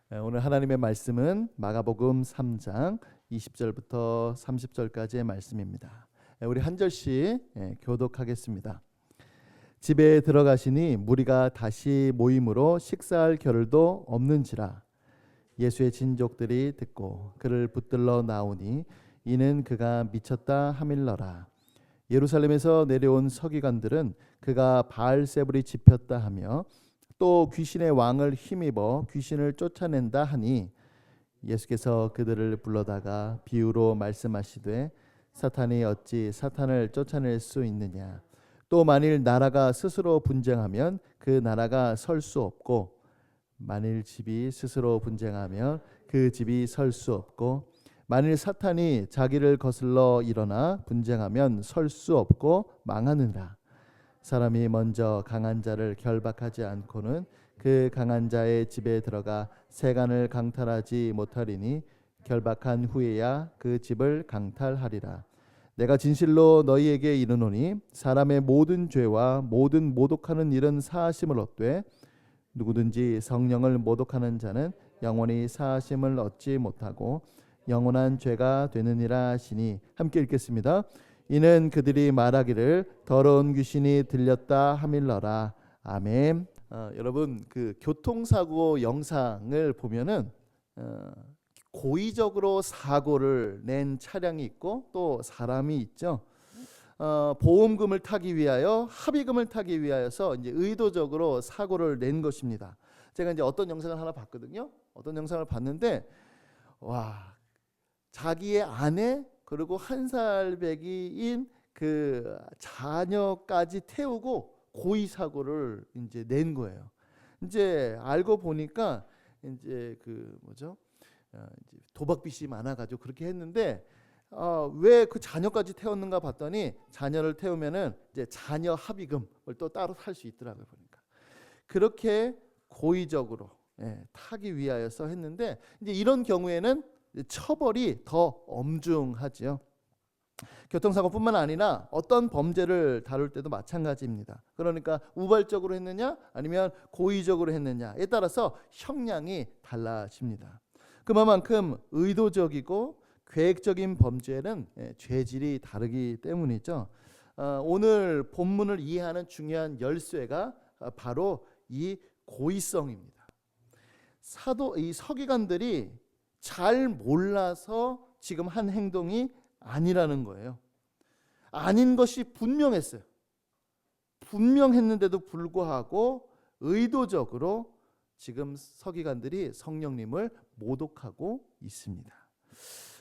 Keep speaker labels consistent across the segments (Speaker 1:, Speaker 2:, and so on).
Speaker 1: 오늘 하나님의 말씀은 마가복음 3장 20절부터 30절까지의 말씀입니다. 우리 한 절씩 교독하겠습니다. 집에 들어가시니 무리가 다시 모임으로 식사할 겨를도 없는지라. 예수의 친족들이 듣고 그를 붙들러 나오니 이는 그가 미쳤다 하밀러라. 예루살렘에서 내려온 서기관들은 그가 바알세불이 집혔다 하며 또 귀신의 왕을 힘입어 귀신을 쫓아낸다 하니 예수께서 그들을 불러다가 비유로 말씀하시되 사탄이 어찌 사탄을 쫓아낼 수 있느냐. 또 만일 나라가 스스로 분쟁하면 그 나라가 설 수 없고 만일 집이 스스로 분쟁하면 그 집이 설 수 없고 만일 사탄이 자기를 거슬러 일어나 분쟁하면 설 수 없고 망하느니라. 사람이 먼저 강한 자를 결박하지 않고는 그 강한 자의 집에 들어가 세간을 강탈하지 못하리니 결박한 후에야 그 집을 강탈하리라. 내가 진실로 너희에게 이르노니 사람의 모든 죄와 모든 모독하는 일은 사하심을 얻되 누구든지 성령을 모독하는 자는 영원히 사하심을 얻지 못하고 영원한 죄가 되느니라 하시니. 함께 읽겠습니다. 이는 그들이 말하기를 더러운 귀신이 들렸다 하밀러라. 아멘. 여러분 그 교통사고 영상을 보면은 고의적으로 사고를 낸 차량이 있고 또 사람이 있죠. 보험금을 타기 위하여 합의금을 타기 위하여서 이제 의도적으로 사고를 낸 것입니다. 제가 이제 어떤 영상을 하나 봤거든요. 어떤 영상을 봤는데 와, 자기의 아내 그리고 1살 배기인 그 자녀까지 태우고 고의 사고를 이제 낸 거예요. 이제 알고 보니까 이제 그 뭐죠? 이제 도박빚이 많아가지고 그렇게 했는데 왜 그 자녀까지 태웠는가 봤더니 자녀를 태우면은 이제 자녀 합의금을 또 따로 탈 수 있더라고요. 보니까 그렇게 고의적으로 타기 위하여서 했는데 이제 이런 경우에는 처벌이 더 엄중하지요. 교통사고뿐만 아니라 어떤 범죄를 다룰 때도 마찬가지입니다. 그러니까 우발적으로 했느냐 아니면 고의적으로 했느냐에 따라서 형량이 달라집니다. 그만큼 의도적이고 계획적인 범죄는 죄질이 다르기 때문이죠. 오늘 본문을 이해하는 중요한 열쇠가 바로 이 고의성입니다. 이 서기관들이 잘 몰라서 지금 한 행동이 아니라는 거예요. 아닌 것이 분명했어요. 분명했는데도 불구하고 의도적으로 지금 서기관들이 성령님을 모독하고 있습니다.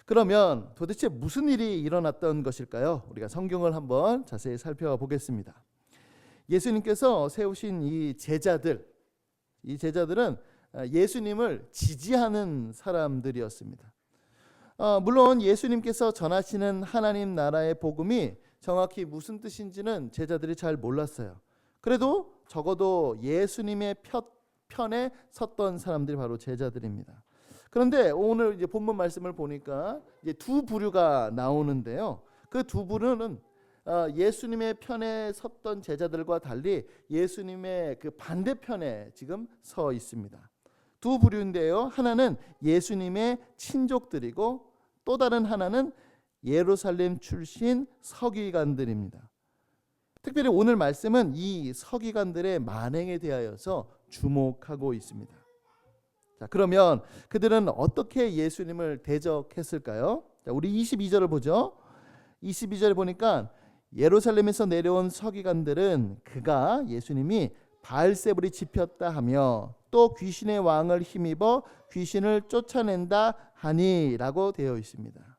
Speaker 1: 그러면 도대체 무슨 일이 일어났던 것일까요? 우리가 성경을 한번 자세히 살펴보겠습니다. 예수님께서 세우신 이 제자들은 예수님을 지지하는 사람들이었습니다. 물론 예수님께서 전하시는 하나님 나라의 복음이 정확히 무슨 뜻인지는 제자들이 잘 몰랐어요. 그래도 적어도 예수님의 편에 섰던 사람들이 바로 제자들입니다. 그런데 오늘 이제 본문 말씀을 보니까 이제 두 부류가 나오는데요. 그 두 부류는 예수님의 편에 섰던 제자들과 달리 예수님의 그 반대편에 지금 서 있습니다. 두 부류인데요. 하나는 예수님의 친족들이고 또 다른 하나는 예루살렘 출신 서기관들입니다. 특별히 오늘 말씀은 이 서기관들의 만행에 대하여서 주목하고 있습니다. 자, 그러면 그들은 어떻게 예수님을 대적했을까요? 자, 우리 22절을 보죠. 22절에 보니까 예루살렘에서 내려온 서기관들은 그가 예수님이 바알세불이 집혔다 하며 또 귀신의 왕을 힘입어 귀신을 쫓아낸다 하니라고 되어 있습니다.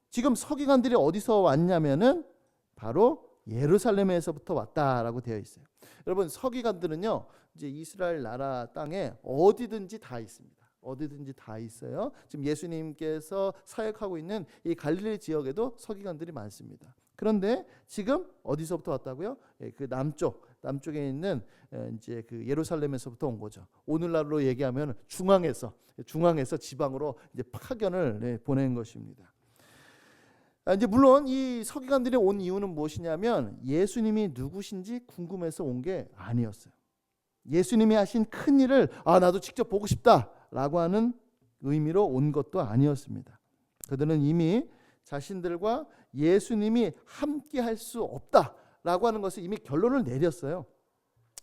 Speaker 1: 지금 서기관들이 어디서 왔냐면은 바로 예루살렘에서부터 왔다라고 되어 있어요. 여러분 서기관들은요 이제 이스라엘 나라 땅에 어디든지 다 있습니다. 어디든지 다 있어요. 지금 예수님께서 사역하고 있는 이 갈릴리 지역에도 서기관들이 많습니다. 그런데 지금 어디서부터 왔다고요? 그 남쪽에 있는 이제 그 예루살렘에서부터 온 거죠. 오늘날로 얘기하면 중앙에서 지방으로 이제 파견을 보낸 것입니다. 이제 물론 이 서기관들이 온 이유는 무엇이냐면 예수님이 누구신지 궁금해서 온 게 아니었어요. 예수님이 하신 큰 일을 나도 직접 보고 싶다 없다라고 하는 의미로 온 것도 아니었습니다. 그들은 이미 자신들과 예수님이 함께 할 수 없다라고 하는 것을 이미 결론을 내렸어요.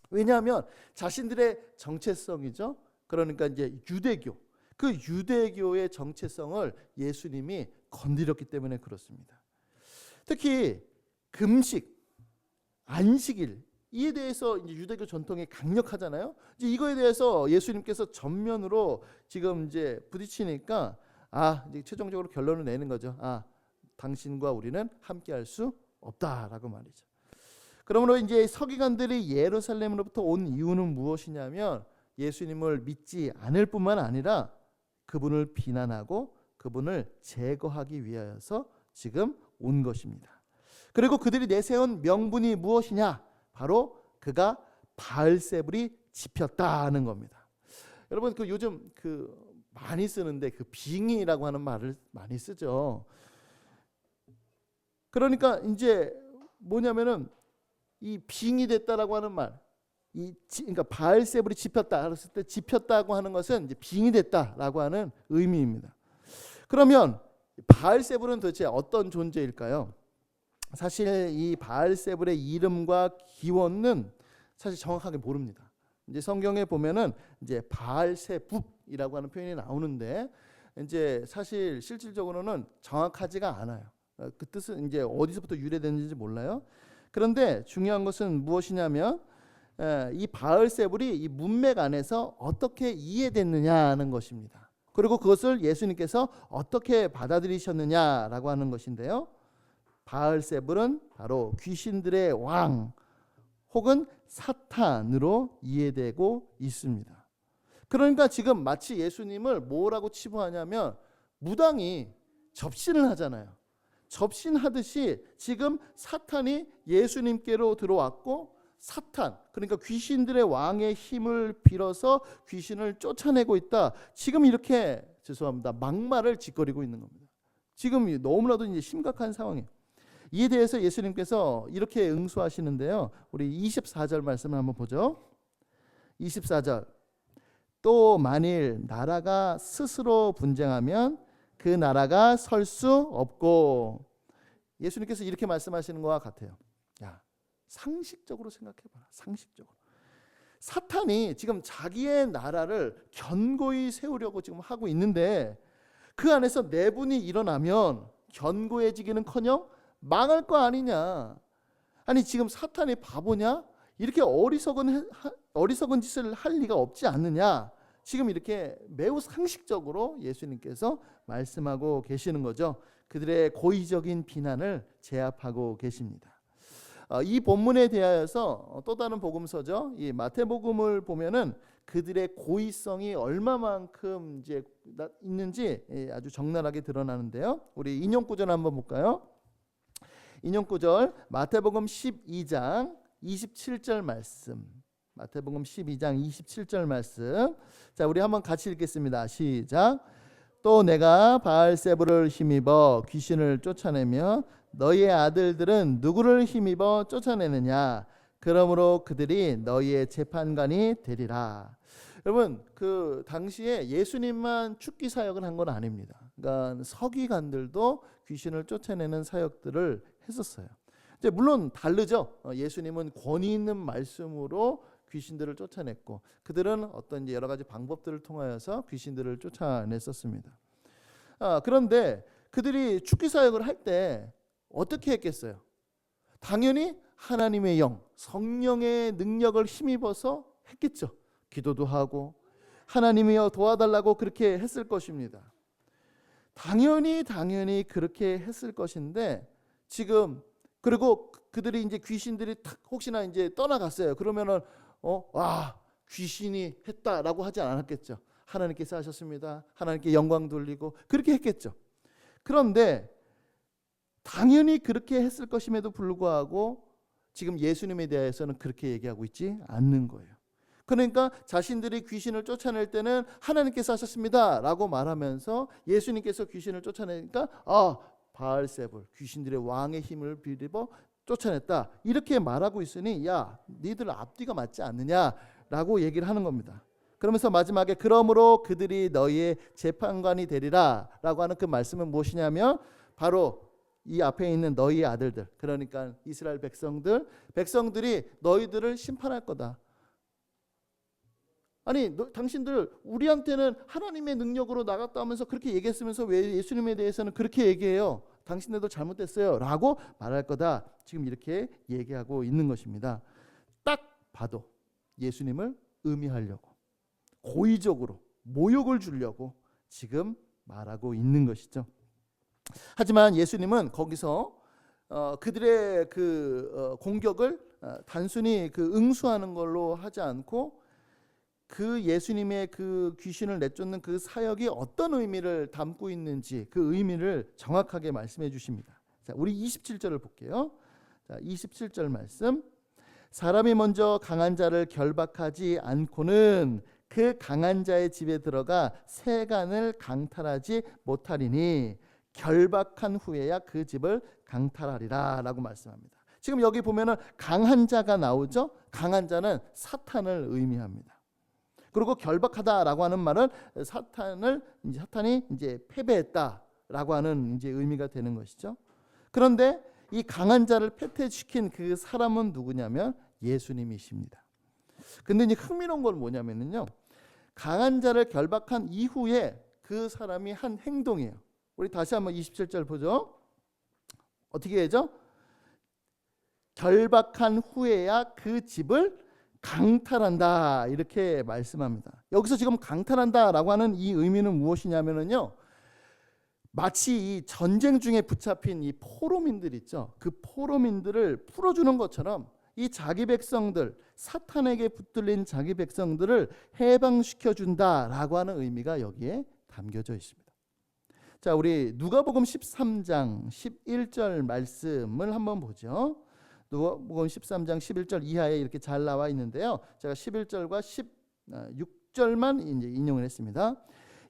Speaker 1: 왜냐하면 자신들의 정체성이죠. 그러니까 이제 유대교, 그 유대교의 정체성을 예수님이 건드렸기 때문에 그렇습니다. 특히 금식, 안식일 이에 대해서 이제 유대교 전통이 강력하잖아요. 이제 이거에 대해서 예수님께서 전면으로 지금 이제 부딪히니까 이제 최종적으로 결론을 내는 거죠. 당신과 우리는 함께할 수 없다라고 말이죠. 그러므로 이제 서기관들이 예루살렘으로부터 온 이유는 무엇이냐면 예수님을 믿지 않을 뿐만 아니라 그분을 비난하고 그분을 제거하기 위하여서 지금 온 것입니다. 그리고 그들이 내세운 명분이 무엇이냐? 바로 그가 바알세불이 집혔다는 겁니다. 여러분 그 요즘 많이 쓰는데 그 빙의라고 하는 말을 많이 쓰죠. 그러니까 이제 뭐냐면은 이 빙의 됐다라고 하는 말, 그러니까 바알세불이 집혔다 그랬을 때 집혔다고 하는 것은 이제 빙의 됐다라고 하는 의미입니다. 그러면 바알세불은 도대체 어떤 존재일까요? 사실 이 바알세불의 이름과 기원은 사실 정확하게 모릅니다. 이제 성경에 보면은 이제 바알세붑이라고 하는 표현이 나오는데 이제 사실 실질적으로는 정확하지가 않아요. 그 뜻은 이제 어디서부터 유래됐는지 몰라요. 그런데 중요한 것은 무엇이냐면 이 바알세불이 이 문맥 안에서 어떻게 이해됐느냐는 것입니다. 그리고 그것을 예수님께서 어떻게 받아들이셨느냐라고 하는 것인데요. 바알세불은 바로 귀신들의 왕 혹은 사탄으로 이해되고 있습니다. 그러니까 지금 마치 예수님을 뭐라고 치부하냐면 무당이 접신을 하잖아요. 접신하듯이 지금 사탄이 예수님께로 들어왔고 사탄, 그러니까 귀신들의 왕의 힘을 빌어서 귀신을 쫓아내고 있다. 지금 이렇게 막말을 짓거리고 있는 겁니다. 지금 너무나도 이제 심각한 상황이에요. 이에 대해서 예수님께서 이렇게 응수하시는데요. 우리 24절 말씀을 한번 보죠. 24절. 또 만일 나라가 스스로 분쟁하면 그 나라가 설 수 없고, 예수님께서 이렇게 말씀하시는 것과 같아요. 야, 상식적으로 생각해봐라. 상식적으로. 사탄이 지금 자기의 나라를 견고히 세우려고 지금 하고 있는데 그 안에서 내분이 일어나면 견고해지기는커녕 망할 거 아니냐. 아니 지금 사탄이 바보냐? 이렇게 어리석은 짓을 할 리가 없지 않느냐. 지금 이렇게 매우 상식적으로 예수님께서 말씀하고 계시는 거죠. 그들의 고의적인 비난을 제압하고 계십니다. 이 본문에 대하여서 또 다른 복음서죠. 이 마태복음을 보면은 그들의 고의성이 얼마만큼 이제 있는지 아주 적나라하게 드러나는데요. 우리 인용 구절 한번 볼까요? 인용 구절 마태복음 12장 27절 말씀. 마태복음 12장 27절 말씀. 자, 우리 한번 같이 읽겠습니다. 시작. 또 내가 바알세불을 힘입어 귀신을 쫓아내며 너희의 아들들은 누구를 힘입어 쫓아내느냐? 그러므로 그들이 너희의 재판관이 되리라. 여러분, 그 당시에 예수님만 축기 사역을 한 건 아닙니다. 그러니까 서기관들도 귀신을 쫓아내는 사역들을 했었어요. 이제 물론 다르죠. 예수님은 권위 있는 말씀으로 귀신들을 쫓아냈고 그들은 어떤 이제 여러 가지 방법들을 통하여서 귀신들을 쫓아냈었습니다. 그런데 그들이 축기 사역을 할 때 어떻게 했겠어요? 당연히 하나님의 영, 성령의 능력을 힘입어서 했겠죠. 기도도 하고 하나님이여 도와달라고 그렇게 했을 것입니다. 당연히 그렇게 했을 것인데 지금 그리고 그들이 이제 귀신들이 혹시나 이제 떠나갔어요. 그러면은 귀신이 했다라고 하지 않았겠죠. 하나님께서 하셨습니다. 하나님께 영광 돌리고 그렇게 했겠죠. 그런데 당연히 그렇게 했을 것임에도 불구하고 지금 예수님에 대해서는 그렇게 얘기하고 있지 않는 거예요. 그러니까 자신들이 귀신을 쫓아낼 때는 하나님께서 하셨습니다 라고 말하면서 예수님께서 귀신을 쫓아내니까 바알세불 귀신들의 왕의 힘을 빌입어 쫓아냈다 이렇게 말하고 있으니 야 니들 앞뒤가 맞지 않느냐라고 얘기를 하는 겁니다. 그러면서 마지막에 그러므로 그들이 너희의 재판관이 되리라 라고 하는 그 말씀은 무엇이냐면 바로 이 앞에 있는 너희의 아들들, 그러니까 이스라엘 백성들이 너희들을 심판할 거다. 아니 당신들 우리한테는 하나님의 능력으로 나갔다 하면서 그렇게 얘기했으면서 왜 예수님에 대해서는 그렇게 얘기해요? 당신들도 잘못됐어요 라고 말할 거다. 지금 이렇게 얘기하고 있는 것입니다. 딱 봐도 예수님을 의미하려고, 고의적으로 모욕을 주려고 지금 말하고 있는 것이죠. 하지만 예수님은 거기서 그들의 공격을 단순히 응수하는 걸로 하지 않고 그 예수님의 그 귀신을 내쫓는 그 사역이 어떤 의미를 담고 있는지 그 의미를 정확하게 말씀해 주십니다. 자, 우리 27절을 볼게요. 자, 27절 말씀. 사람이 먼저 강한 자를 결박하지 않고는 그 강한 자의 집에 들어가 세간을 강탈하지 못하리니 결박한 후에야 그 집을 강탈하리라 라고 말씀합니다. 지금 여기 보면은 강한 자가 나오죠. 강한 자는 사탄을 의미합니다. 그리고 결박하다라고 하는 말은 사탄이 이제 패배했다라고 하는 이제 의미가 되는 것이죠. 그런데 이 강한 자를 패퇴시킨 그 사람은 누구냐면 예수님이십니다. 근데 이제 흥미로운 건 뭐냐면요, 강한 자를 결박한 이후에 그 사람이 한 행동이에요. 우리 다시 한번 27절 보죠. 어떻게 하죠? 결박한 후에야 그 집을 강탈한다 이렇게 말씀합니다. 여기서 지금 강탈한다라고 하는 이 의미는 무엇이냐면요, 마치 이 전쟁 중에 붙잡힌 이 포로민들 있죠. 그 포로민들을 풀어주는 것처럼 이 자기 백성들, 사탄에게 붙들린 자기 백성들을 해방시켜 준다라고 하는 의미가 여기에 담겨져 있습니다. 자, 우리 누가복음 13장 11절 말씀을 한번 보죠. 누가복음 13장 11절 이하에 이렇게 잘 나와 있는데요. 제가 11절과 16절만 이제 인용을 했습니다.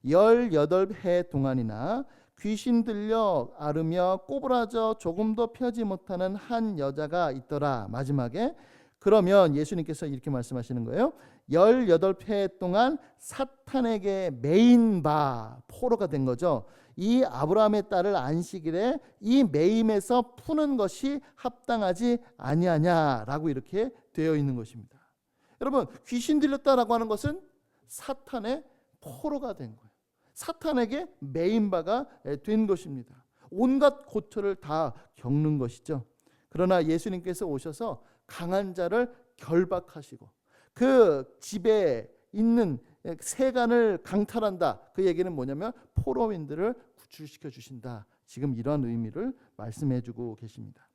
Speaker 1: 18해 동안이나 귀신 들려 앓으며 꼬부라져 조금도 펴지 못하는 한 여자가 있더라. 마지막에 그러면 예수님께서 이렇게 말씀하시는 거예요. 18해 동안 사탄에게 매인 바, 포로가 된 거죠. 이 아브라함의 딸을 안식일에 이 매임에서 푸는 것이 합당하지 아니하냐라고 이렇게 되어 있는 것입니다. 여러분, 귀신 들렸다라고 하는 것은 사탄의 포로가 된 거예요. 사탄에게 매인 바가 된 것입니다. 온갖 고초를 다 겪는 것이죠. 그러나 예수님께서 오셔서 강한 자를 결박하시고 그 집에 있는 세간을 강탈한다. 그 얘기는 뭐냐면 포로민들을 구출시켜 주신다. 지금 이런 의미를 말씀해 주고 계십니다.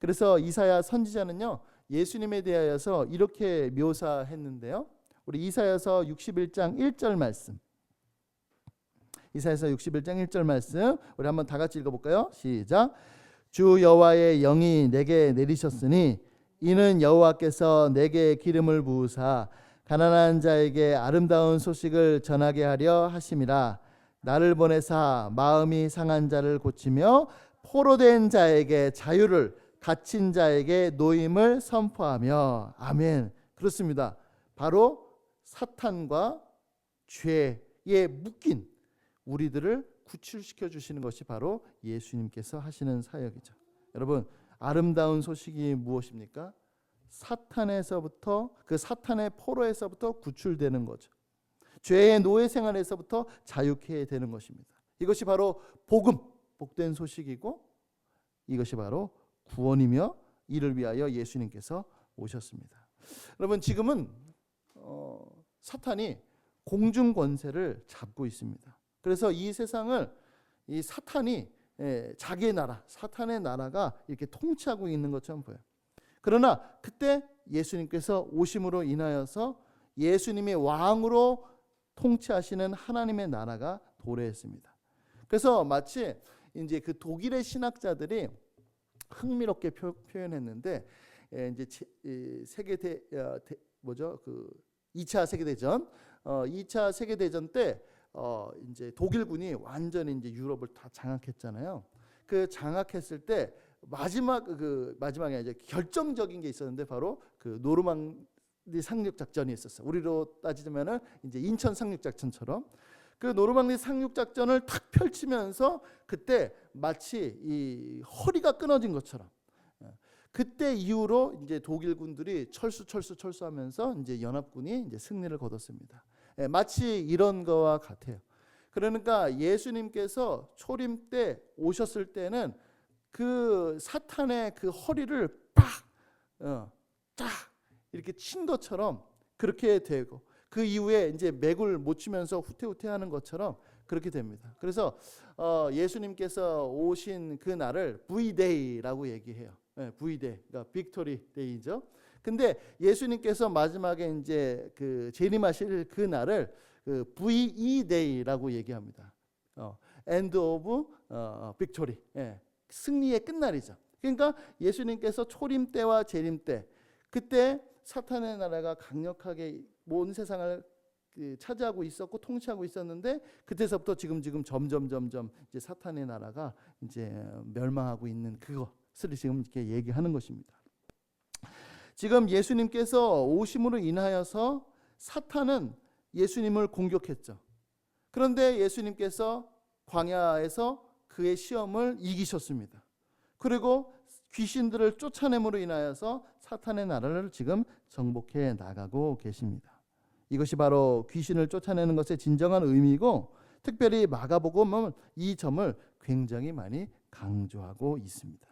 Speaker 1: 그래서 이사야 선지자는요, 예수님에 대하여서 이렇게 묘사했는데요. 우리 이사야서 61장 1절 말씀. 이사야서 61장 1절 말씀 우리 한번 다 같이 읽어볼까요? 시작. 주 여호와의 영이 내게 내리셨으니 이는 여호와께서 내게 기름을 부으사 가난한 자에게 아름다운 소식을 전하게 하려 하심이라. 나를 보내사 마음이 상한 자를 고치며 포로된 자에게 자유를, 갇힌 자에게 노임을 선포하며. 아멘. 그렇습니다. 바로 사탄과 죄에 묶인 우리들을 구출시켜 주시는 것이 바로 예수님께서 하시는 사역이죠. 여러분, 아름다운 소식이 무엇입니까? 사탄에서부터, 그 사탄의 포로에서부터 구출되는 거죠. 죄의 노예 생활에서부터 자유케 되는 것입니다. 이것이 바로 복음, 복된 소식이고 이것이 바로 구원이며 이를 위하여 예수님께서 오셨습니다. 여러분, 지금은 사탄이 공중 권세를 잡고 있습니다. 그래서 이 세상을 이 사탄이 자기의 나라, 사탄의 나라가 이렇게 통치하고 있는 것처럼 보여요. 그러나 그때 예수님께서 오심으로 인하여서 예수님이 왕으로 통치하시는 하나님의 나라가 도래했습니다. 그래서 마치 이제 그 독일의 신학자들이 흥미롭게 표현했는데, 이제 세계 2차 세계대전, 2차 세계대전 때 이제 독일군이 완전히 이제 유럽을 다 장악했잖아요. 그 장악했을 때 마지막에 이제 결정적인 게 있었는데 바로 그 상륙 작전이 있었어요. 우리로 따지자면은 이제 인천 상륙 작전처럼 그 노르망디 상륙 작전을 탁 펼치면서 그때 마치 이 허리가 끊어진 것처럼 그때 이후로 이제 독일군들이 철수하면서 이제 연합군이 이제 승리를 거뒀습니다. 마치 이런 거와 같아요. 그러니까 예수님께서 초림 때 오셨을 때는 그 사탄의 그 허리를 딱 이렇게 친 것처럼 그렇게 되고 그 이후에 이제 맥을 못 치면서 후퇴하는 것처럼 그렇게 됩니다. 그래서 예수님께서 오신 그 날을 V-Day라고 얘기해요. V-Day, 그러니까 빅토리 데이죠. 근데 예수님께서 마지막에 이제 그 재림하실 그 날을 그 VE-Day라고 얘기합니다. End of Victory, 승리의 끝날이죠. 그러니까 예수님께서 초림 때와 재림 때 그때 사탄의 나라가 강력하게 온 세상을 차지하고 있었고 통치하고 있었는데 그때서부터 지금 점점 이제 사탄의 나라가 이제 멸망하고 있는 그것을 지금 이렇게 얘기하는 것입니다. 지금 예수님께서 오심으로 인하여서 사탄은 예수님을 공격했죠. 그런데 예수님께서 광야에서 그의 시험을 이기셨습니다. 그리고 귀신들을 쫓아냄으로 인하여서 사탄의 나라를 지금 정복해 나가고 계십니다. 이것이 바로 귀신을 쫓아내는 것의 진정한 의미이고 특별히 마가복음은 이 점을 굉장히 많이 강조하고 있습니다.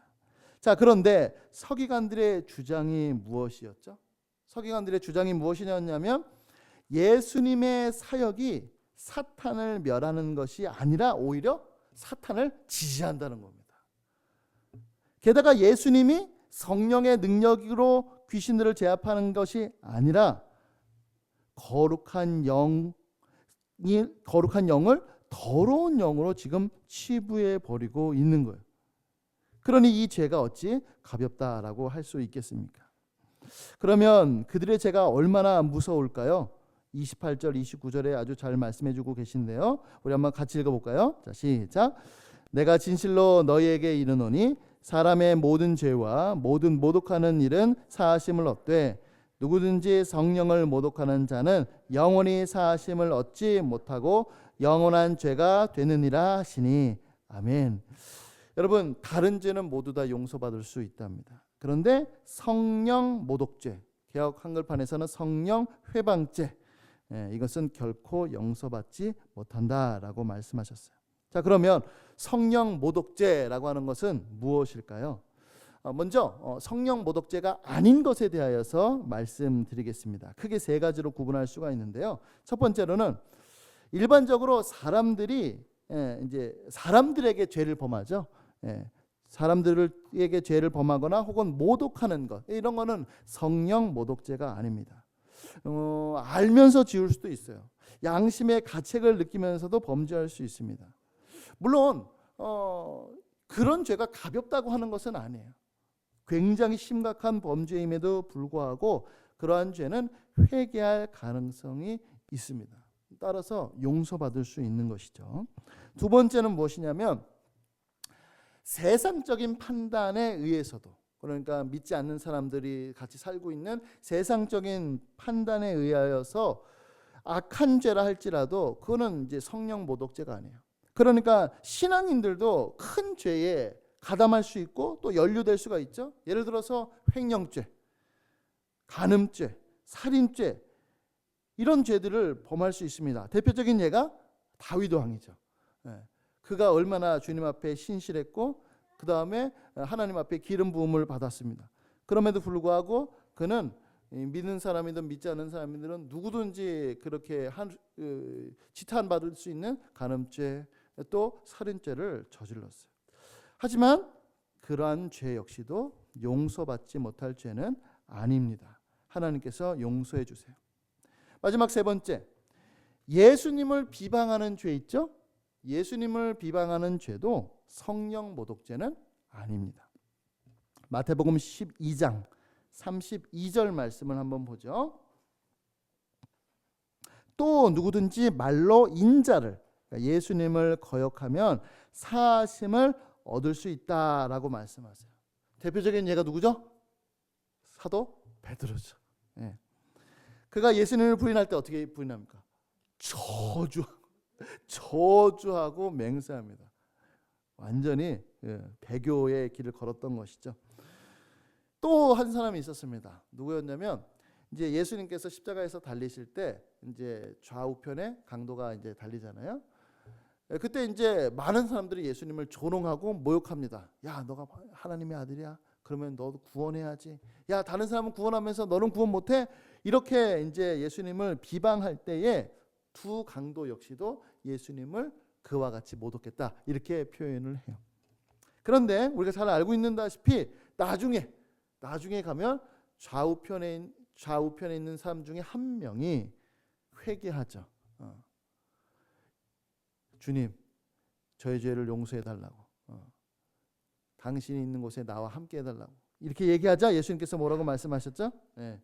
Speaker 1: 자, 그런데 서기관들의 주장이 무엇이었죠? 서기관들의 주장이 무엇이냐면 예수님의 사역이 사탄을 멸하는 것이 아니라 오히려 사탄을 지지한다는 겁니다. 게다가 예수님이 성령의 능력으로 귀신들을 제압하는 것이 아니라 거룩한 영을 더러운 영으로 지금 치부해 버리고 있는 거예요. 그러니 이 죄가 어찌 가볍다라고 할 수 있겠습니까? 그러면 그들의 죄가 얼마나 무서울까요? 28절 29절에 아주 잘 말씀해 주고 계신데요. 우리 한번 같이 읽어볼까요? 자, 시작. 내가 진실로 너희에게 이르노니 사람의 모든 죄와 모든 모독하는 일은 사하심을 얻되 누구든지 성령을 모독하는 자는 영원히 사하심을 얻지 못하고 영원한 죄가 되느니라 하시니 아멘. 여러분, 다른 죄는 모두 다 용서받을 수 있답니다. 그런데 성령 모독죄, 개역 한글판에서는 성령 회방죄, 이것은 결코 용서받지 못한다라고 말씀하셨어요. 자, 그러면 성령 모독죄라고 하는 것은 무엇일까요? 먼저 성령 모독죄가 아닌 것에 대하여서 말씀드리겠습니다. 크게 세 가지로 구분할 수가 있는데요. 첫 번째로는 일반적으로 사람들이 이제 사람들에게 죄를 범하죠. 사람들에게 죄를 범하거나 혹은 모독하는 것, 이런 거는 성령 모독죄가 아닙니다. 알면서 지을 수도 있어요. 양심의 가책을 느끼면서도 범죄할 수 있습니다. 물론 그런 죄가 가볍다고 하는 것은 아니에요. 굉장히 심각한 범죄임에도 불구하고 그러한 죄는 회개할 가능성이 있습니다. 따라서 용서받을 수 있는 것이죠. 두 번째는 무엇이냐면 세상적인 판단에 의해서도, 그러니까 믿지 않는 사람들이 같이 살고 있는 세상적인 판단에 의하여서 악한 죄라 할지라도 그거는 이제 성령 모독죄가 아니에요. 그러니까 신앙인들도 큰 죄에 가담할 수 있고 또 연루될 수가 있죠. 예를 들어서 횡령죄, 간음죄, 살인죄, 이런 죄들을 범할 수 있습니다. 대표적인 예가 다윗 왕이죠. 그가 얼마나 주님 앞에 신실했고 그 다음에 하나님 앞에 기름 부음을 받았습니다. 그럼에도 불구하고 그는 믿는 사람이든 믿지 않는 사람이든 누구든지 그렇게 지탄받을 수 있는 간음죄 또 살인죄를 저질렀어요. 하지만 그러한 죄 역시도 용서받지 못할 죄는 아닙니다. 하나님께서 용서해 주세요. 마지막 세 번째, 예수님을 비방하는 죄 있죠? 예수님을 비방하는 죄도 성령 모독죄는 아닙니다. 마태복음 12장 32절 말씀을 한번 보죠. 또 누구든지 말로 인자를, 그러니까 예수님을 거역하면 사하심을 얻을 수 있다라고 말씀하세요. 대표적인 예가 누구죠? 사도 베드로죠. 그가 예수님을 부인할 때 어떻게 부인합니까? 저주하고 맹세합니다. 완전히 배교의 길을 걸었던 것이죠. 또 한 사람이 있었습니다. 누구였냐면 이제 예수님께서 십자가에서 달리실 때 이제 좌우편에 강도가 이제 달리잖아요. 그때 이제 많은 사람들이 예수님을 조롱하고 모욕합니다. 야, 너가 하나님의 아들이야? 그러면 너도 구원해야지. 야, 다른 사람은 구원하면서 너는 구원 못해? 이렇게 이제 예수님을 비방할 때에 두 강도 역시도 예수님을 그와 같이 모독했다. 이렇게 표현을 해요. 그런데 우리가 잘 알고 있는다시피 나중에 가면 좌우편에 있는 사람 중에 한 명이 회개하죠. 주님, 저의 죄를 용서해 달라고. 당신이 있는 곳에 나와 함께 해달라고. 이렇게 얘기하자 예수님께서 뭐라고 말씀하셨죠? 네.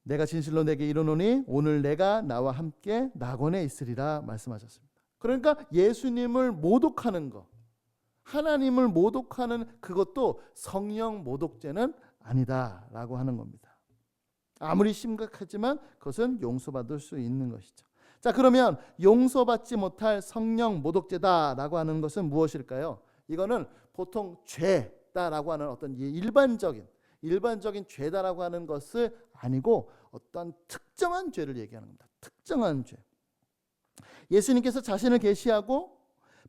Speaker 1: 내가 진실로 내게 이르노니 오늘 내가 나와 함께 낙원에 있으리라 말씀하셨습니다. 그러니까 예수님을 모독하는 것, 하나님을 모독하는 그것도 성령 모독죄는 아니다라고 하는 겁니다. 아무리 심각하지만 그것은 용서받을 수 있는 것이죠. 자, 그러면 용서받지 못할 성령 모독죄다라고 하는 것은 무엇일까요? 이거는 보통 죄다라고 하는 어떤 일반적인 죄다라고 하는 것을 아니고 어떤 특정한 죄를 얘기하는 겁니다. 특정한 죄. 예수님께서 자신을 계시하고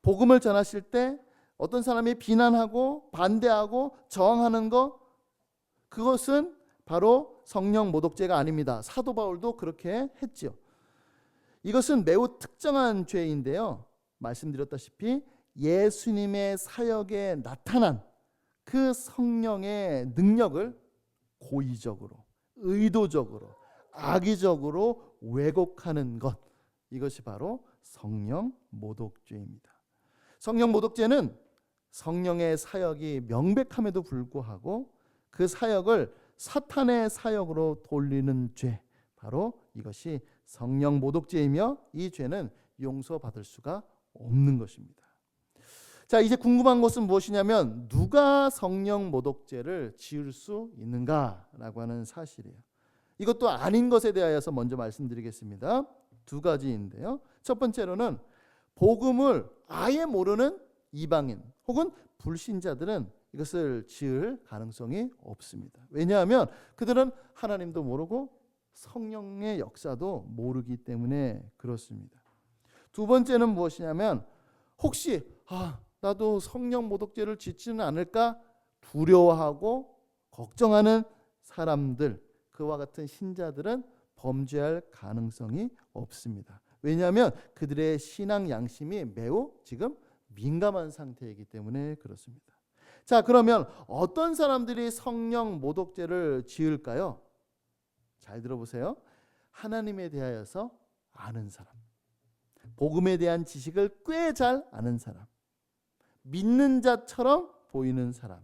Speaker 1: 복음을 전하실 때 어떤 사람이 비난하고 반대하고 저항하는 것, 그것은 바로 성령 모독죄가 아닙니다. 사도 바울도 그렇게 했지요. 이것은 매우 특정한 죄인데요. 말씀드렸다시피 예수님의 사역에 나타난 그 성령의 능력을 고의적으로, 의도적으로, 악의적으로 왜곡하는 것, 이것이 바로 성령 모독죄입니다. 성령 모독죄는 성령의 사역이 명백함에도 불구하고 그 사역을 사탄의 사역으로 돌리는 죄, 바로 이것이 성령 모독죄이며 이 죄는 용서받을 수가 없는 것입니다. 자, 이제 궁금한 것은 무엇이냐면 누가 성령 모독죄를 지을 수 있는가라고 하는 사실이에요. 이것도 아닌 것에 대하여서 먼저 말씀드리겠습니다. 두 가지인데요. 첫 번째로는 복음을 아예 모르는 이방인 혹은 불신자들은 이것을 지을 가능성이 없습니다. 왜냐하면 그들은 하나님도 모르고 성령의 역사도 모르기 때문에 그렇습니다. 두 번째는 무엇이냐면 혹시 나도 성령 모독죄를 짓지는 않을까 두려워하고 걱정하는 사람들, 그와 같은 신자들은 범죄할 가능성이 없습니다. 왜냐하면 그들의 신앙 양심이 매우 지금 민감한 상태이기 때문에 그렇습니다. 자, 그러면 어떤 사람들이 성령 모독죄를 지을까요? 잘 들어보세요. 하나님에 대하여서 아는 사람, 복음에 대한 지식을 꽤 잘 아는 사람, 믿는 자처럼 보이는 사람,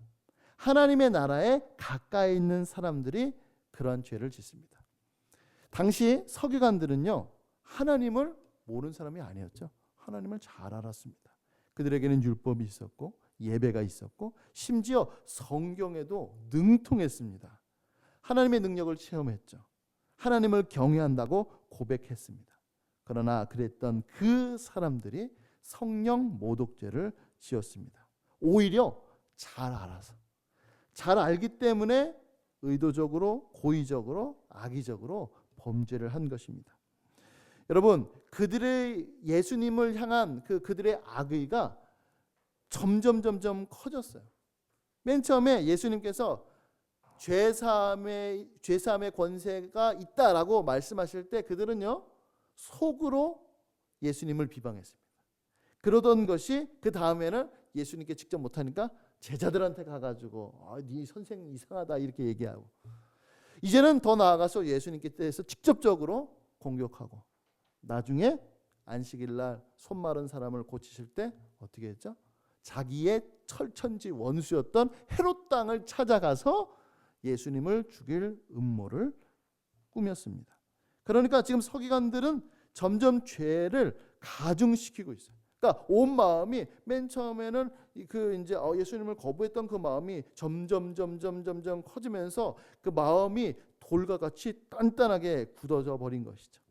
Speaker 1: 하나님의 나라에 가까이 있는 사람들이 그러한 죄를 짓습니다. 당시 서기관들은요, 하나님을 모르는 사람이 아니었죠. 하나님을 잘 알았습니다. 그들에게는 율법이 있었고 예배가 있었고 심지어 성경에도 능통했습니다. 하나님의 능력을 체험했죠. 하나님을 경외한다고 고백했습니다. 그러나 그랬던 그 사람들이 성령 모독죄를 지었습니다. 오히려 잘 알아서, 잘 알기 때문에 의도적으로, 고의적으로, 악의적으로 범죄를 한 것입니다. 여러분, 그들의 예수님을 향한 그들의 악의가 점점 커졌어요. 맨 처음에 예수님께서 죄사함의 권세가 있다라고 말씀하실 때 그들은요, 속으로 예수님을 비방했습니다. 그러던 것이 그 다음에는 예수님께 직접 못하니까 제자들한테 가가지고 네 선생 이상하다 이렇게 얘기하고, 이제는 더 나아가서 예수님께 대해서 직접적으로 공격하고, 나중에 안식일날 손 마른 사람을 고치실 때 어떻게 했죠? 자기의 철천지 원수였던 헤롯 땅을 찾아가서 예수님을 죽일 음모를 꾸몄습니다. 그러니까 지금 서기관들은 점점 죄를 가중시키고 있어요. 그러니까 온 마음이 맨 처음에는 그 이제 예수님을 거부했던 그 마음이 점점 커지면서 그 마음이 돌과 같이 단단하게 굳어져 버린 것이죠.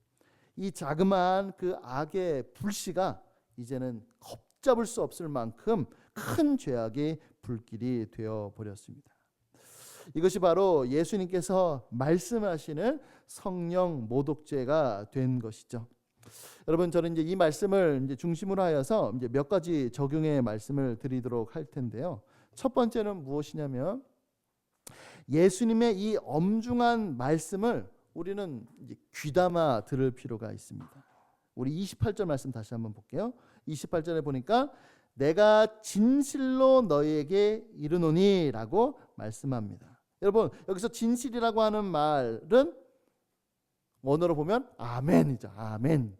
Speaker 1: 이 자그마한 그 악의 불씨가 이제는 걷잡을 수 없을 만큼 큰 죄악의 불길이 되어 버렸습니다. 이것이 바로 예수님께서 말씀하시는 성령 모독죄가 된 것이죠. 여러분, 저는 이제 이 말씀을 이제 중심으로 하여서 이제 몇 가지 적용의 말씀을 드리도록 할 텐데요. 첫 번째는 무엇이냐면, 예수님의 이 엄중한 말씀을 우리는 이제 귀담아 들을 필요가 있습니다. 우리 28절 말씀 다시 한번 볼게요. 28절에 보니까 내가 진실로 너희에게 이르노니라고 말씀합니다. 여러분, 여기서 진실이라고 하는 말은 원어로 보면 아멘이죠. 아멘.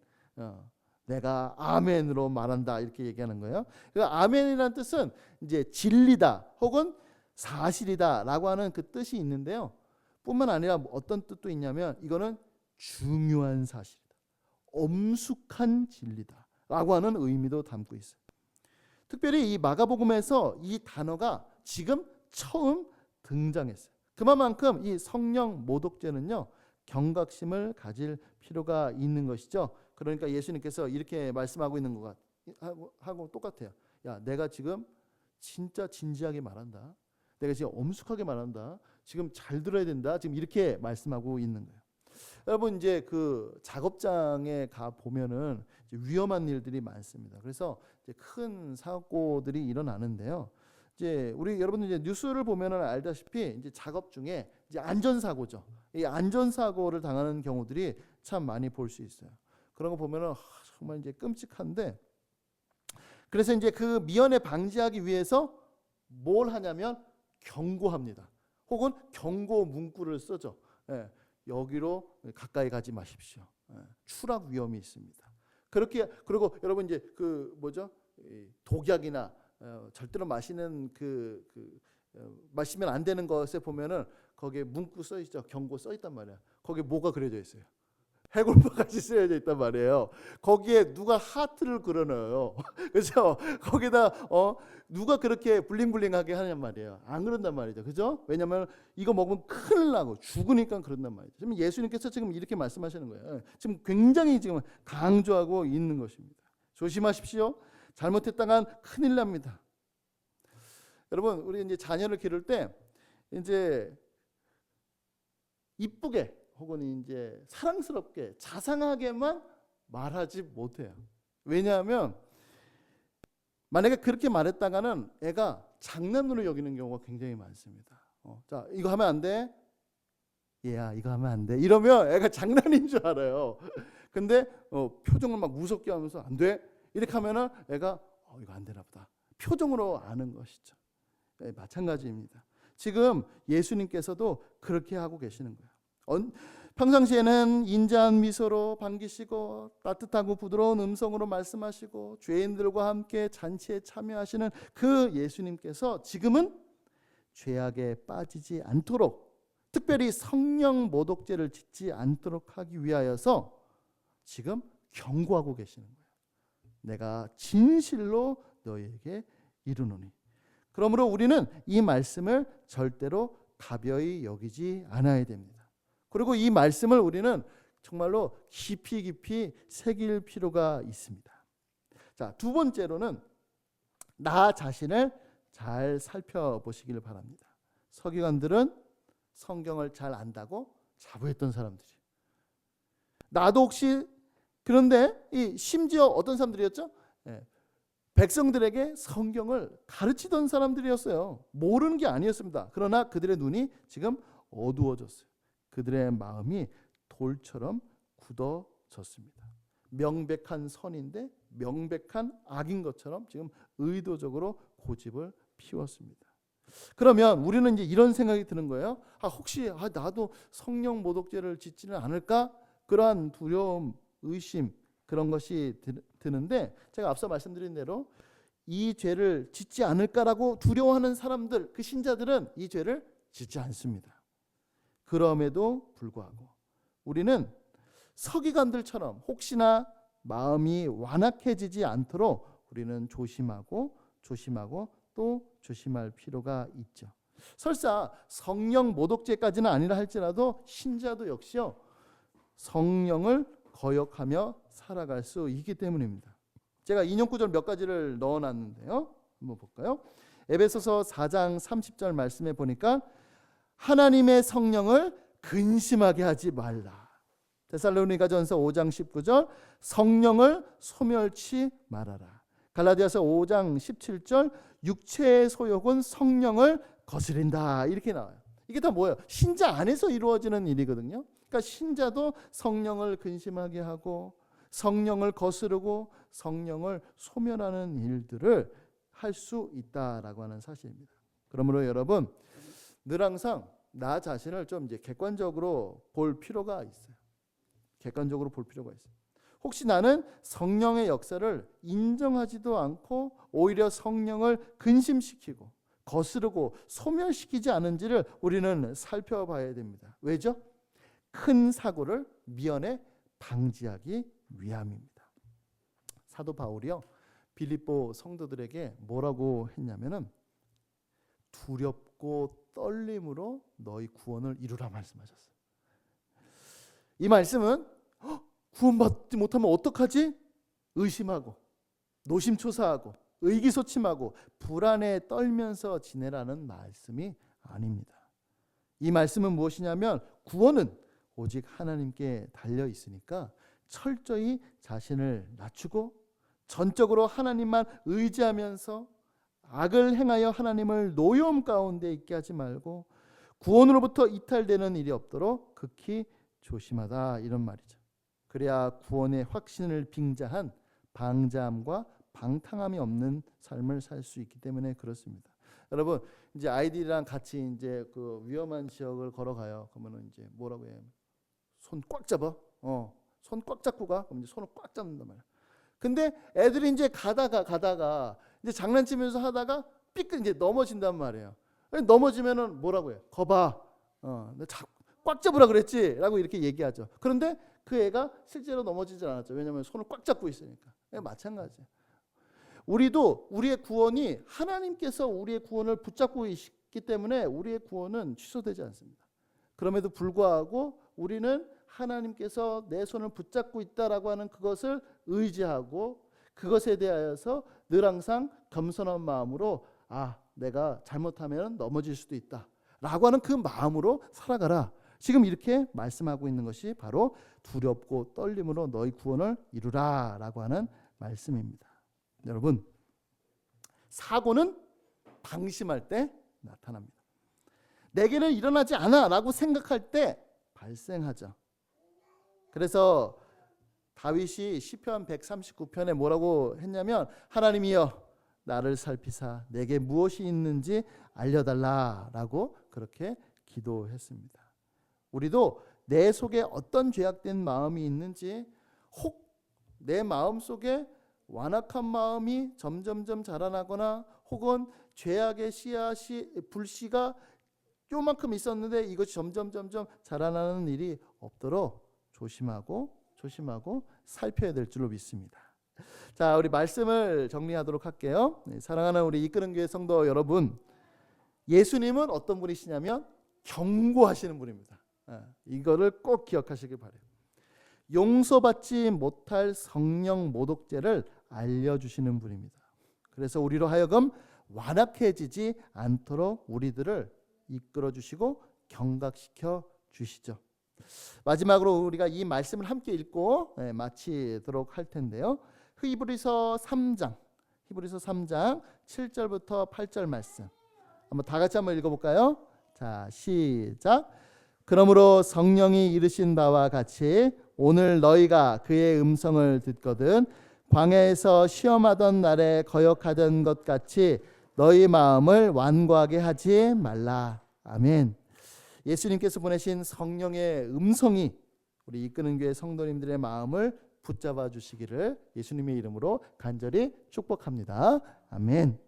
Speaker 1: 내가 아멘으로 말한다 이렇게 얘기하는 거예요. 그러니까 아멘이라는 뜻은 이제 진리다 혹은 사실이다라고 하는 그 뜻이 있는데요. 뿐만 아니라 어떤 뜻도 있냐면 이거는 중요한 사실이다, 엄숙한 진리다라고 하는 의미도 담고 있어요. 특별히 이 마가복음에서 이 단어가 지금 처음 등장했어요. 그만큼 이 성령 모독죄는요, 경각심을 가질 필요가 있는 것이죠. 그러니까 예수님께서 이렇게 말씀하고 있는 것 하고 똑같아요. 야, 내가 지금 진짜 진지하게 말한다. 내가 지금 엄숙하게 말한다. 지금 잘 들어야 된다. 지금 이렇게 말씀하고 있는 거예요. 여러분, 이제 그 작업장에 가 보면은 이제 위험한 일들이 많습니다. 그래서 이제 큰 사고들이 일어나는데요. 이제 우리 여러분들 이제 뉴스를 보면은 알다시피 이제 작업 중에 이제 안전사고죠. 이 안전사고를 당하는 경우들이 참 많이 볼 수 있어요. 그런 거 보면은 정말 이제 끔찍한데, 그래서 이제 그 미연에 방지하기 위해서 뭘 하냐면 경고합니다. 혹은 경고 문구를 쓰죠. 예, 여기로 가까이 가지 마십시오. 예, 추락 위험이 있습니다. 그렇게, 그리고 여러분 이제 그 뭐죠? 독약이나 절대로 마시는 마시면 안 되는 것에 보면은 거기에 문구 써 있죠. 경고 써 있단 말이야. 거기에 뭐가 그려져 있어요? 해골바 같이 쓰여져 있단 말이에요. 거기에 누가 하트를 그려넣어요. 그렇죠? 거기다 누가 그렇게 블링블링하게 하냔 말이에요. 안 그런단 말이죠. 그죠? 왜냐하면 이거 먹으면 큰일 나고 죽으니까 그런단 말이죠. 지금 예수님께서 지금 이렇게 말씀하시는 거예요. 지금 굉장히 지금 강조하고 있는 것입니다. 조심하십시오. 잘못했다간 큰일 납니다. 여러분, 우리 이제 자녀를 기를 때 이제 이쁘게 혹은 이제 사랑스럽게 자상하게만 말하지 못해요. 왜냐하면 만약에 그렇게 말했다가는 애가 장난으로 여기는 경우가 굉장히 많습니다. 자, 이거 하면 안 돼? 얘야, 이거 하면 안 돼. 이러면 애가 장난인 줄 알아요. 근데 표정을 막 무섭게 하면서 안 돼? 이렇게 하면은 애가 이거 안 되나 보다. 표정으로 아는 것이죠. 네, 마찬가지입니다. 지금 예수님께서도 그렇게 하고 계시는 거예요. 평상시에는 인자한 미소로 반기시고 따뜻하고 부드러운 음성으로 말씀하시고 죄인들과 함께 잔치에 참여하시는 그 예수님께서 지금은 죄악에 빠지지 않도록, 특별히 성령 모독죄를 짓지 않도록 하기 위하여서 지금 경고하고 계시는 거예요. 내가 진실로 너희에게 이르노니. 그러므로 우리는 이 말씀을 절대로 가벼이 여기지 않아야 됩니다. 그리고 이 말씀을 우리는 정말로 깊이 새길 필요가 있습니다. 자, 두 번째로는 나 자신을 잘 살펴보시길 바랍니다. 서기관들은 성경을 잘 안다고 자부했던 사람들이에요. 나도 혹시, 그런데 심지어 어떤 사람들이었죠? 백성들에게 성경을 가르치던 사람들이었어요. 모르는 게 아니었습니다. 그러나 그들의 눈이 지금 어두워졌어요. 그들의 마음이 돌처럼 굳어졌습니다. 명백한 선인데 명백한 악인 것처럼 지금 의도적으로 고집을 피웠습니다. 그러면 우리는 이제 이런 생각이 드는 거예요. 혹시 나도 성령 모독죄를 짓지는 않을까? 그러한 두려움, 의심, 그런 것이 드는데, 제가 앞서 말씀드린 대로 이 죄를 짓지 않을까라고 두려워하는 사람들, 그 신자들은 이 죄를 짓지 않습니다. 그럼에도 불구하고 우리는 서기관들처럼 혹시나 마음이 완악해지지 않도록 우리는 조심하고 또 조심할 필요가 있죠. 설사 성령 모독죄까지는 아니라 할지라도 신자도 역시요 성령을 거역하며 살아갈 수 있기 때문입니다. 제가 인용 구절 몇 가지를 넣어놨는데요. 한번 볼까요? 에베소서 4장 30절 말씀에 보니까 하나님의 성령을 근심하게 하지 말라. 데살로니가전서 5장 19절 성령을 소멸치 말아라. 갈라디아서 5장 17절 육체의 소욕은 성령을 거스린다. 이렇게 나와요. 이게 다 뭐예요? 신자 안에서 이루어지는 일이거든요. 그러니까 신자도 성령을 근심하게 하고 성령을 거스르고 성령을 소멸하는 일들을 할 수 있다라고 하는 사실입니다. 그러므로 여러분 늘 항상 나 자신을 좀 이제 객관적으로 볼 필요가 있어요. 객관적으로 볼 필요가 있어요. 혹시 나는 성령의 역사를 인정하지도 않고 오히려 성령을 근심시키고 거스르고 소멸시키지 않은지를 우리는 살펴봐야 됩니다. 왜죠? 큰 사고를 미연에 방지하기 위함입니다. 사도 바울이요 빌립보 성도들에게 뭐라고 했냐면은 두렵고 떨림으로 너희 구원을 이루라 말씀하셨어요. 이 말씀은 구원받지 못하면 어떡하지? 의심하고 노심초사하고 의기소침하고 불안에 떨면서 지내라는 말씀이 아닙니다. 이 말씀은 무엇이냐면 구원은 오직 하나님께 달려 있으니까 철저히 자신을 낮추고 전적으로 하나님만 의지하면서 악을 행하여 하나님을 노여움 가운데 있게 하지 말고 구원으로부터 이탈되는 일이 없도록 극히 조심하다 이런 말이죠. 그래야 구원의 확신을 빙자한 방자함과 방탕함이 없는 삶을 살 수 있기 때문에 그렇습니다. 여러분 이제 아이들이랑 같이 이제 그 위험한 지역을 걸어가요. 그러면은 이제 뭐라고 해요? 손 꽉 잡아. 손 꽉 잡고 가. 그럼 이제 손을 꽉 잡는단 말이야. 근데 애들이 이제 가다가 이제 장난치면서 하다가 삐끗 이제 넘어진단 말이에요. 넘어지면은 뭐라고 해요? 거봐. 꽉 잡으라 그랬지라고 이렇게 얘기하죠. 그런데 그 애가 실제로 넘어지질 않았죠. 왜냐하면 손을 꽉 잡고 있으니까. 마찬가지예요. 우리도 우리의 구원이 하나님께서 우리의 구원을 붙잡고 있기 때문에 우리의 구원은 취소되지 않습니다. 그럼에도 불구하고 우리는 하나님께서 내 손을 붙잡고 있다라고 하는 그것을 의지하고 그것에 대하여서 늘 항상 겸손한 마음으로 내가 잘못하면 넘어질 수도 있다라고 하는 그 마음으로 살아가라. 지금 이렇게 말씀하고 있는 것이 바로 두렵고 떨림으로 너희 구원을 이루라라고 하는 말씀입니다. 여러분 사고는 방심할 때 나타납니다. 내게는 일어나지 않아라고 생각할 때 발생하죠. 그래서 다윗이 시편 139편에 뭐라고 했냐면 하나님이여 나를 살피사 내게 무엇이 있는지 알려달라라고 그렇게 기도했습니다. 우리도 내 속에 어떤 죄악된 마음이 있는지 혹 내 마음 속에 완악한 마음이 점점점 자라나거나 혹은 죄악의 씨앗이 불씨가 요만큼 있었는데 이것이 점점 자라나는 일이 없도록 조심하고 살펴야 될 줄로 믿습니다. 자, 우리 말씀을 정리하도록 할게요. 사랑하는 우리 이끄는 교회 성도 여러분, 예수님은 어떤 분이시냐면 경고하시는 분입니다. 이거를 꼭 기억하시길 바라요. 용서받지 못할 성령 모독죄를 알려주시는 분입니다. 그래서 우리로 하여금 완악해지지 않도록 우리들을 이끌어주시고 경각시켜 주시죠. 마지막으로 우리가 이 말씀을 함께 읽고 마치도록 할 텐데요. 히브리서 3장 7절부터 8절 말씀 한번 다 같이 한번 읽어볼까요? 자, 시작. 그러므로 성령이 이르신 바와 같이 오늘 너희가 그의 음성을 듣거든 광야에서 시험하던 날에 거역하던 것 같이 너희 마음을 완고하게 하지 말라. 아멘. 예수님께서 보내신 성령의 음성이 우리 이끄는 교회 성도님들의 마음을 붙잡아 주시기를 예수님의 이름으로 간절히 축복합니다. 아멘.